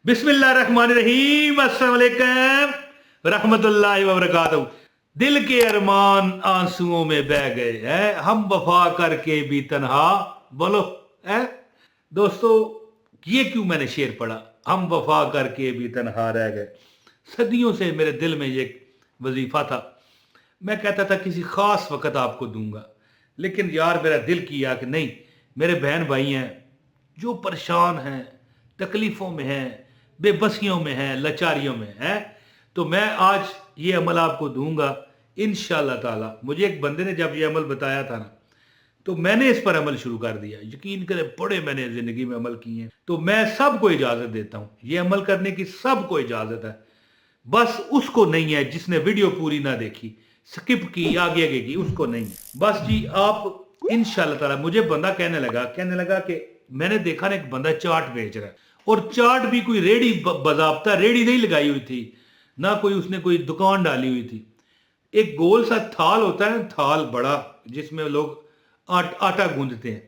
बिस्मिल्लाहिर्रहमानिर्रहीम, अस्सलाम वालेकुम रहमतुल्लाहि व बरकातहू। दिल के अरमान आंसुओं में बह गए हैं, हम वफा करके भी तन्हा। बोलो है दोस्तों, ये क्यों मैंने शेर पढ़ा, हम वफा करके भी तन्हा रह गए। सदियों से मेरे दिल में ये वजीफा था। मैं कहता था किसी खास वक्त आपको दूंगा, लेकिन यार मेरा दिल किया कि नहीं, मेरे बहन भाई हैं जो परेशान हैं, तकलीफ़ों में हैं, बेबसियों में हैं, लाचारियों में हैं, तो मैं आज ये अमल आपको दूंगा इंशाअल्लाह ताला। मुझे एक बंदे ने जब ये अमल बताया था ना, तो मैंने इस पर अमल शुरू कर दिया। यकीन करें, बड़े मैंने ज़िंदगी में अमल किए हैं। तो मैं सबको इजाज़त देता हूँ, ये अमल करने की सबको इजाज़त है। बस उसको नहीं है जिसने वीडियो पूरी ना देखी, स्किप की, आगे आगे की, उसको नहीं है। बस जी आप इंशाअल्लाह ताला। मुझे बंदा कहने लगा कि मैंने देखा ना एक बंदा चाट बेच रहा है, और चाट भी कोई रेडी बाज़ाब्ता रेडी नहीं लगाई हुई थी, ना कोई उसने कोई दुकान डाली हुई थी। एक गोल सा थाल होता है, थाल बड़ा, जिसमें लोग आटा गूंदते हैं,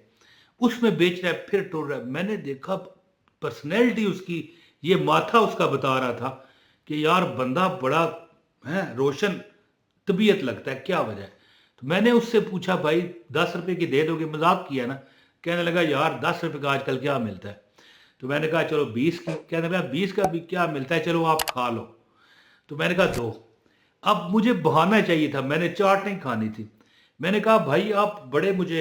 उसमें बेच रहा है, फिर टोल रहा है। मैंने देखा पर्सनैलिटी उसकी, ये माथा उसका बता रहा था कि यार बंदा बड़ा है रोशन तबीयत लगता है, क्या वजह है। तो मैंने उससे पूछा, भाई 10 रुपए की दे दोगे? मजाक किया ना। कहने लगा यार 10 रुपए का आजकल क्या मिलता है। तो मैंने कहा चलो 20 की। कहने लगा 20 का भी क्या मिलता है, चलो आप खा लो। तो मैंने कहा दो। अब मुझे बहाना चाहिए था, मैंने चाट नहीं खानी थी। मैंने कहा भाई आप बड़े मुझे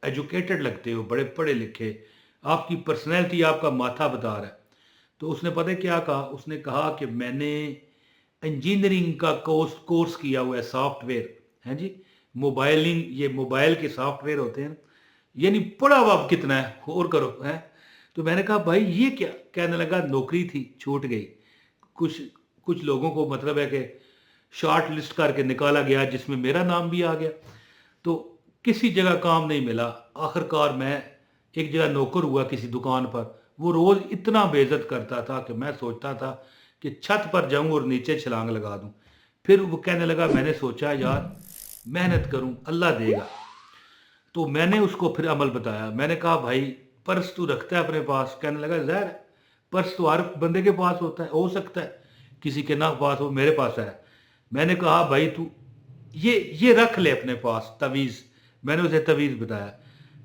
एजुकेटेड लगते हो, बड़े पढ़े लिखे, आपकी पर्सनैलिटी, आपका माथा बता रहा है। तो उसने पता है क्या कहा, उसने कहा कि मैंने इंजीनियरिंग का कोर्स किया हुआ है, सॉफ्टवेयर है जी, मोबाइलिंग, ये मोबाइल के सॉफ्टवेयर होते हैं, यानी पढ़ा हुआ आप कितना है और करो है। तो मैंने कहा भाई ये क्या। कहने लगा नौकरी थी, छूट गई। कुछ कुछ लोगों को मतलब है कि शॉर्ट लिस्ट करके निकाला गया, जिसमें मेरा नाम भी आ गया। तो किसी जगह काम नहीं मिला। आखिरकार मैं एक जगह नौकर हुआ किसी दुकान पर। वो रोज़ इतना बेइज्जत करता था कि मैं सोचता था कि छत पर जाऊं और नीचे छलांग लगा दूं। फिर वो कहने लगा, मैंने सोचा यार मेहनत करूं, अल्लाह देगा। तो मैंने उसको फिर अमल बताया। मैंने कहा भाई पर्स तू रखता है अपने पास? कहने लगा ज़ाहिर है, पर्स तो हर बंदे के पास होता है, हो सकता है किसी के ना पास हो, मेरे पास है। मैंने कहा भाई तू ये रख ले अपने पास, तवीज़। मैंने उसे तवीज़ बताया।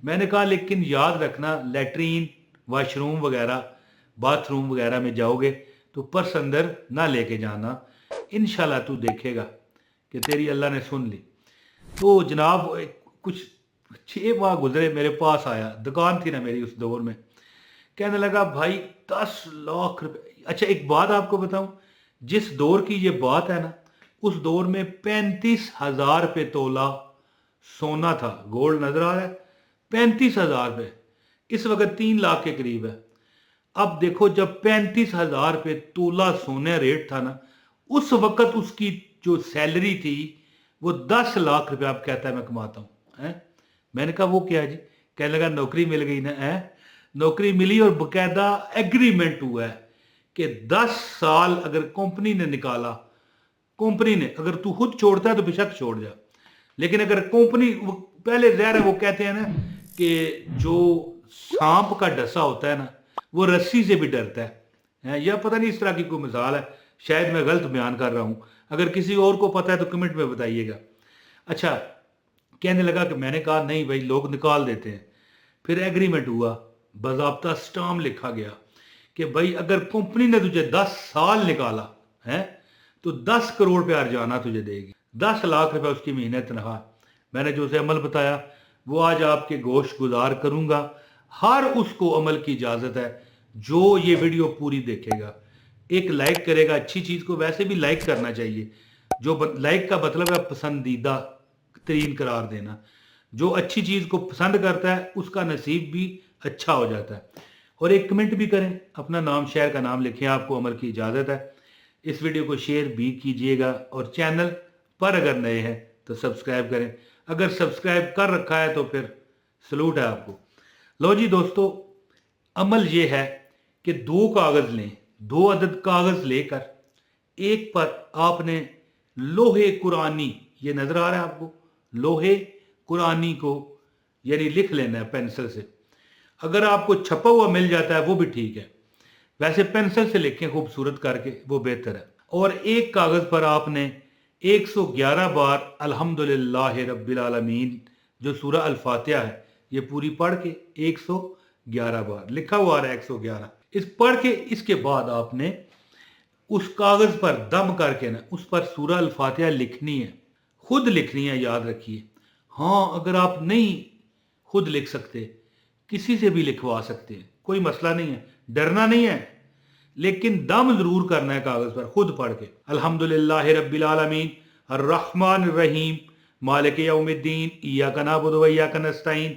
मैंने कहा लेकिन याद रखना, लेटरीन, वाशरूम वगैरह, बाथरूम वगैरह में जाओगे तो पर्स अंदर ना लेके जाना। इंशाल्लाह तू देखेगा कि तेरी अल्लाह ने सुन ली। तो जनाब कुछ 6 माह गुजरे, मेरे पास आया, दुकान थी ना मेरी उस दौर में। कहने लगा भाई 10 लाख रुपए। अच्छा एक बात आपको बताऊं, जिस दौर की ये बात है ना, उस दौर में 35,000 रुपये तोला सोना था। गोल्ड नजर आ रहा है, 35,000 रुपये। इस वक्त 3 लाख के करीब है। अब देखो, जब 35,000 रुपये तोला सोने रेट था ना, उस वक्त उसकी जो सैलरी थी वो 10 लाख रुपये आप कहता है मैं कमाता हूँ है। मैंने कहा वो क्या है जी। कहने लगा नौकरी मिल गई ना है। नौकरी मिली और बकायदा एग्रीमेंट हुआ है कि 10 साल अगर कंपनी ने निकाला, कंपनी ने, अगर तू खुद छोड़ता है तो बेशक छोड़ जा, लेकिन अगर कंपनी, वो पहले ज़ाहिर है वो कहते हैं ना कि जो सांप का डसा होता है ना, वो रस्सी से भी डरता है, या पता नहीं इस तरह की कोई मिसाल है, शायद मैं गलत बयान कर रहा हूँ। अगर किसी और को पता है तो कमेंट में बताइएगा। अच्छा, कहने लगा कि मैंने कहा नहीं भाई लोग निकाल देते हैं। फिर एग्रीमेंट हुआ, बाज़ाब्ता स्टाम्प लिखा गया कि भाई अगर कंपनी ने तुझे 10 साल निकाला है तो 10 करोड़ रुपया हर्जाना तुझे देगी। 10 लाख रुपया उसकी महीने तनख्वाह। मैंने जो उसे अमल बताया वो आज आपके गोश गुजार करूंगा। हर उसको अमल की इजाज़त है जो ये वीडियो पूरी देखेगा। एक लाइक करेगा, अच्छी चीज़ को वैसे भी लाइक करना चाहिए। जो लाइक का मतलब है पसंदीदा तरीन करार देना। जो अच्छी चीज़ को पसंद करता है उसका नसीब भी अच्छा हो जाता है। और एक कमेंट भी करें, अपना नाम, शहर का नाम लिखें, आपको अमल की इजाज़त है। इस वीडियो को शेयर भी कीजिएगा, और चैनल पर अगर नए हैं तो सब्सक्राइब करें। अगर सब्सक्राइब कर रखा है तो फिर सलूट है आपको। लो जी दोस्तों, अमल ये है कि 2 कागज़ लें, 2 अदद कागज़ लेकर एक पर आपने लोहे कुरानी, ये नज़र आ रहा है आपको, लोहे कुरानी को यानी लिख लेना है पेंसिल से। अगर आपको छपा हुआ मिल जाता है वो भी ठीक है। वैसे पेंसिल से लिखें खूबसूरत करके, वो बेहतर है। और एक कागज पर आपने 111 बार अल्हम्दुलिल्लाह रब्बिल आलमीन जो सूरह अल फातिहा है ये पूरी पढ़ के 111 बार लिखा हुआ है 111, इस पढ़ के इसके बाद आपने उस कागज पर दम करके ना उस पर सूरह अल फातिहा लिखनी है, खुद लिखनी है, याद रखिए। हाँ, अगर आप नहीं खुद लिख सकते किसी से भी लिखवा सकते हैं, कोई मसला नहीं है, डरना नहीं है, लेकिन दम जरूर करना है कागज पर खुद पढ़ के। अल्हम्दुलिल्लाह रब्बिल आलमीन अर्रहमानिर रहीम मालिक यौमिद्दीन इय्याका नअबुदु व इय्याका नस्तईन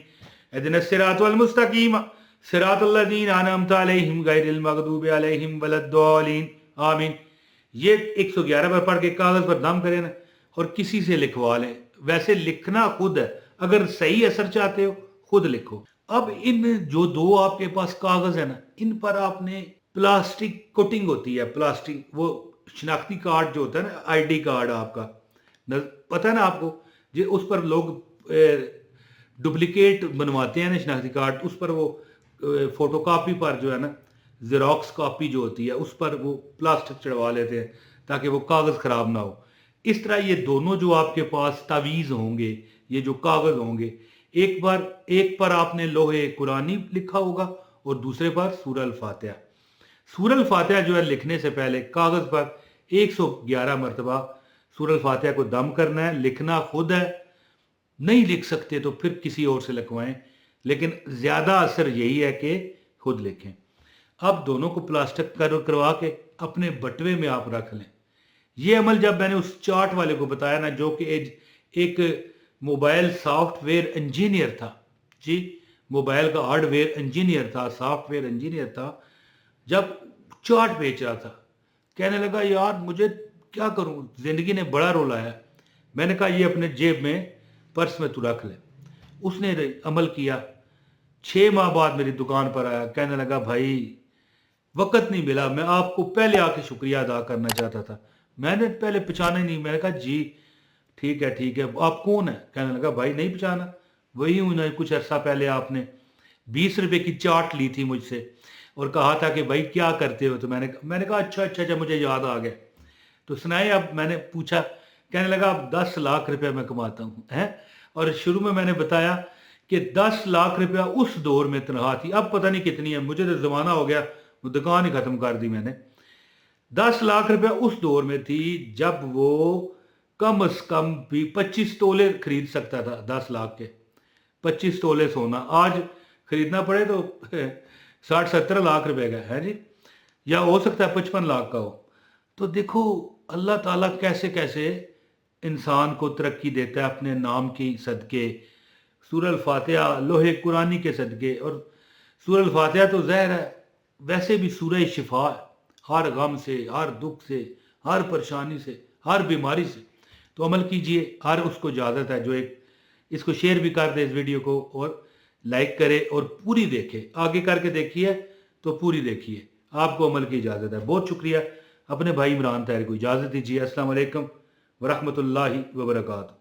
इहदिनस सिरातल मुस्तकीम सिरातल लज़ीना अनअमता अलैहिम गैरिल मग़दूबि अलैहिम वलद्दालीन आमीन। ये 111 बार पढ़ के कागज पर दम करें ना और किसी से लिखवा लें। वैसे लिखना खुद है, अगर सही असर चाहते हो खुद लिखो। अब इन जो दो आपके पास कागज है ना, इन पर आपने प्लास्टिक कोटिंग होती है, प्लास्टिक, वो शनाख्ती कार्ड जो होता है ना, आईडी कार्ड आपका, पता है ना आपको, जो उस पर लोग डुप्लीकेट बनवाते हैं ना शनाख्ती कार्ड, उस पर वो फोटो कापी पर जो है ना, जेरोक्स कॉपी जो होती है उस पर वो प्लास्टिक चढ़वा लेते हैं ताकि वो कागज़ ख़राब ना हो। इस तरह ये दोनों जो आपके पास तावीज़ होंगे, ये जो कागज़ होंगे, एक पर आपने लोहे कुरानी लिखा होगा और दूसरे पर सूरह अल फातिहा। सूरह अल फातिहा जो है लिखने से पहले कागज़ पर 111 मरतबा सूरह अल फातिहा को दम करना है, लिखना खुद है। नहीं लिख सकते तो फिर किसी और से लिखवाएं, लेकिन ज़्यादा असर यही है कि खुद लिखें। अब दोनों को प्लास्टिक करवा के अपने बटवे में आप रख लें। ये अमल जब मैंने उस चार्ट वाले को बताया ना, जो कि एक मोबाइल सॉफ्टवेयर इंजीनियर था जी, मोबाइल का हार्डवेयर इंजीनियर था, सॉफ्टवेयर इंजीनियर था, जब चार्ट बेच रहा था, कहने लगा यार मुझे क्या करूं, जिंदगी ने बड़ा रुलाया। मैंने कहा ये अपने जेब में पर्स में तू रख ले। उसने अमल किया। 6 माह बाद मेरी दुकान पर आया, कहने लगा भाई वक्त नहीं मिला, मैं आपको पहले आके शुक्रिया अदा करना चाहता था, मैंने पहले पहचाना ही नहीं। मैंने कहा जी ठीक है, आप कौन है? कहने लगा भाई नहीं पहचाना, वही हूँ ना, कुछ अर्सा पहले आपने 20 रुपए की चाट ली थी मुझसे और कहा था कि भाई क्या करते हो, तो मैंने कहा अच्छा मुझे याद आ गया। तो सुनाए, अब मैंने पूछा, कहने लगा अब 10 लाख रुपया मैं कमाता हूँ हैं। और शुरू में मैंने बताया कि 10 लाख रुपया उस दौर में तनख्वाह थी, अब पता नहीं कितनी है, मुझे तो ज़माना हो गया, वो दुकान ही ख़त्म कर दी मैंने। 10 लाख रुपया उस दौर में थी जब वो कम से कम भी 25 तोले खरीद सकता था। 10 लाख के 25 तोले सोना आज खरीदना पड़े तो 60-70 लाख रुपए का है जी, या हो सकता है 55 लाख का हो। तो देखो अल्लाह ताला कैसे कैसे इंसान को तरक्की देता है अपने नाम की सदके, सूरह अल फातिहा लोहे कुरानी के सदके। और सूरह अल फातिहा तो ज़हर है, वैसे भी सूरह शिफा है, हर गम से, हर दुख से, हर परेशानी से, हर बीमारी से। तो अमल कीजिए, हर उसको इजाज़त है जो इसको शेयर भी कर दे इस वीडियो को, और लाइक करे और पूरी देखे, आगे करके देखिए तो पूरी देखिए, आपको अमल की इजाज़त है। बहुत शुक्रिया। अपने भाई इमरान ताहिर को इजाज़त दीजिए। अस्सलाम वालेकुम वरहमतुल्लाहि वबरकातुहू।